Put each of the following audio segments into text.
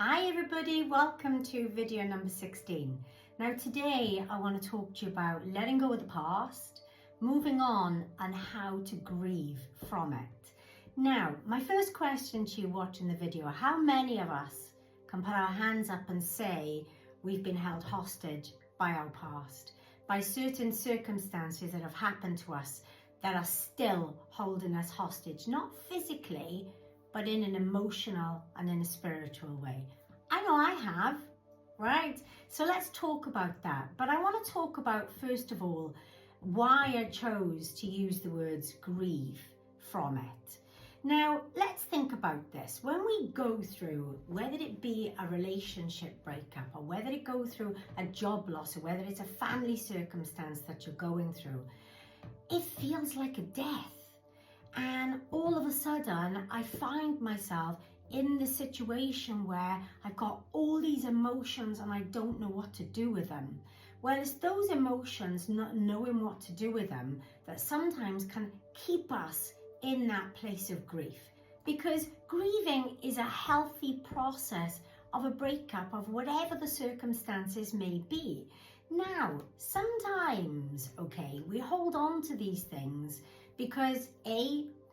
Hi everybody, welcome to video number 16. Now today I want to talk to you about letting go of the past, moving on and how to grieve from it. Now my first question to you watching the video, how many of us can put our hands up and say we've been held hostage by our past, by certain circumstances that have happened to us that are still holding us hostage, not physically, but in an emotional and in a spiritual way? I know I have, right? So let's talk about that. But I want to talk about, first of all, why I chose to use the words grieve from it. Now, let's think about this. When we go through, whether it be a relationship breakup or whether it go through a job loss or whether it's a family circumstance that you're going through, it feels like a death. And all of a sudden, I find myself in the situation where I've got all these emotions and I don't know what to do with them. Well, it's those emotions, not knowing what to do with them, that sometimes can keep us in that place of grief. Because grieving is a healthy process of a breakup of whatever the circumstances may be. Now, sometimes, we hold on to these things because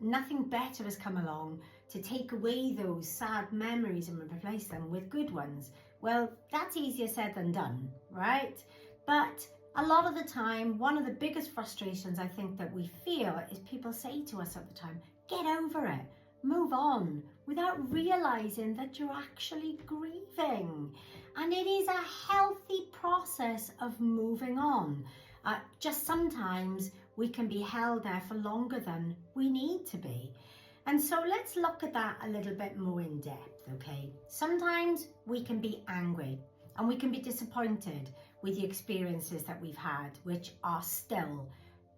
nothing better has come along to take away those sad memories and replace them with good ones. Well, that's easier said than done, right? But a lot of the time, one of the biggest frustrations I think that we feel is people say to us at the time, get over it, move on, without realizing that you're actually grieving. And it is a healthy process of moving on. Just sometimes we can be held there for longer than we need to be. And so let's look at that a little bit more in depth, okay? Sometimes we can be angry and we can be disappointed with the experiences that we've had, which are still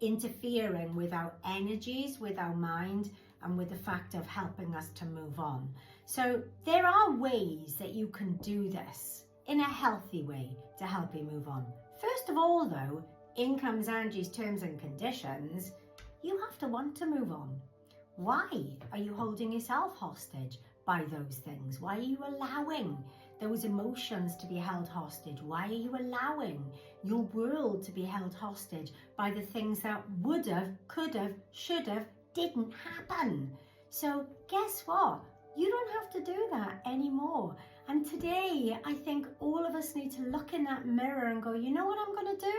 interfering with our energies, with our mind, and with the fact of helping us to move on. So there are ways that you can do this in a healthy way to help you move on. First of all though, in comes Angie's terms and conditions, you have to want to move on. Why are you holding yourself hostage by those things? Why are you allowing those emotions to be held hostage? Why are you allowing your world to be held hostage by the things that would have, could have, should have, didn't happen? So guess what? You don't have to do that anymore. And today, I think all of us need to look in that mirror and go, you know what I'm going to do?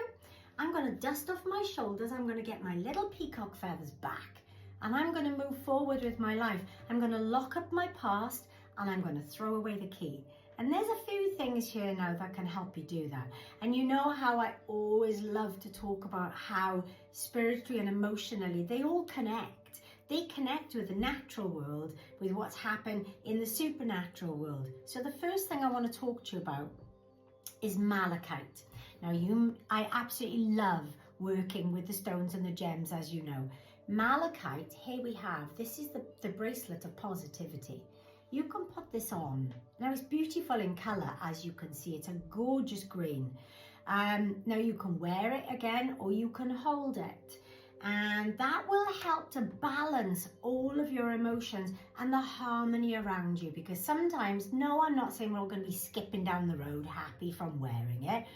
I'm going to dust off my shoulders. I'm going to get my little peacock feathers back. And I'm going to move forward with my life. I'm going to lock up my past and I'm going to throw away the key. And there's a few things here now that can help you do that. And you know how I always love to talk about how spiritually and emotionally they all connect. They connect with the natural world, with what's happened in the supernatural world. So the first thing I want to talk to you about is malachite. Now I absolutely love working with the stones and the gems, as you know. Malachite, here we have, this is the bracelet of positivity. You can put this on. Now it's beautiful in colour, as you can see. It's a gorgeous green. Now you can wear it again or you can hold it. And that will help to balance all of your emotions and the harmony around you. Because sometimes, no, I'm not saying we're all going to be skipping down the road happy from wearing it.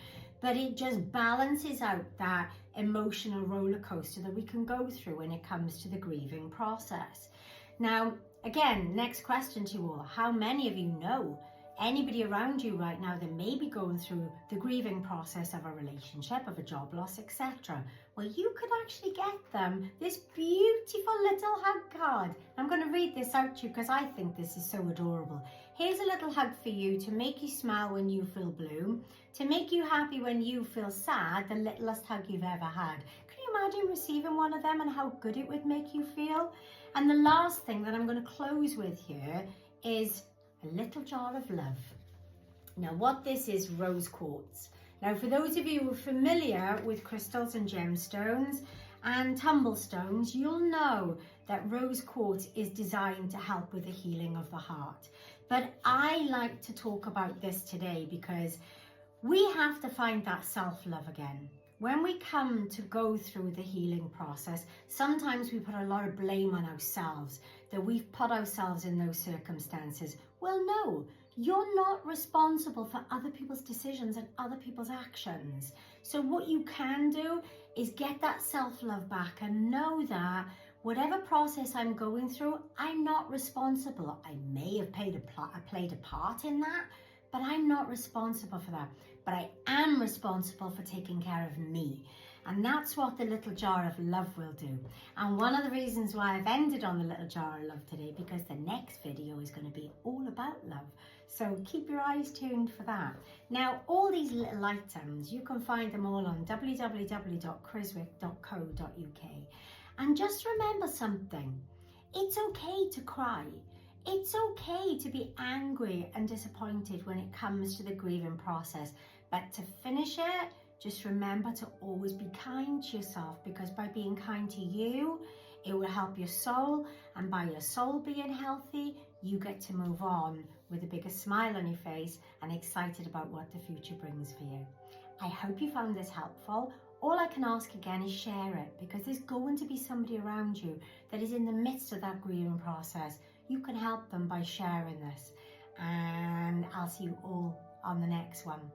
But it just balances out that emotional roller coaster that we can go through when it comes to the grieving process. Now, again, next question to you all. How many of you know anybody around you right now that may be going through the grieving process of a relationship, of a job loss, etc.? Well, you could actually get them this beautiful little hug card. I'm going to read this out to you because I think this is so adorable. Here's a little hug for you to make you smile when you feel blue, to make you happy when you feel sad, the littlest hug you've ever had. Can you imagine receiving one of them and how good it would make you feel? And the last thing that I'm going to close with here is a little jar of love. Now what this is, rose quartz. Now for those of you who are familiar with crystals and gemstones and tumblestones, you'll know that rose quartz is designed to help with the healing of the heart. But I like to talk about this today because we have to find that self-love again. when we come to go through the healing process, sometimes we put a lot of blame on ourselves, that we've put ourselves in those circumstances. Well, no, you're not responsible for other people's decisions and other people's actions. So what you can do is get that self-love back and know that whatever process I'm going through, I'm not responsible. I may have played a part in that, but I'm not responsible for that. But I am responsible for taking care of me. And that's what the little jar of love will do. And one of the reasons why I've ended on the little jar of love today, because the next video is going to be all about love. So keep your eyes tuned for that. Now, all these little items, you can find them all on www.criswick.co.uk. And just remember something. It's okay to cry. It's okay to be angry and disappointed when it comes to the grieving process. But to finish it, just remember to always be kind to yourself, because by being kind to you, it will help your soul. And by your soul being healthy, you get to move on with a bigger smile on your face and excited about what the future brings for you. I hope you found this helpful. All I can ask again is share it, because there's going to be somebody around you that is in the midst of that grieving process. You can help them by sharing this. And I'll see you all on the next one.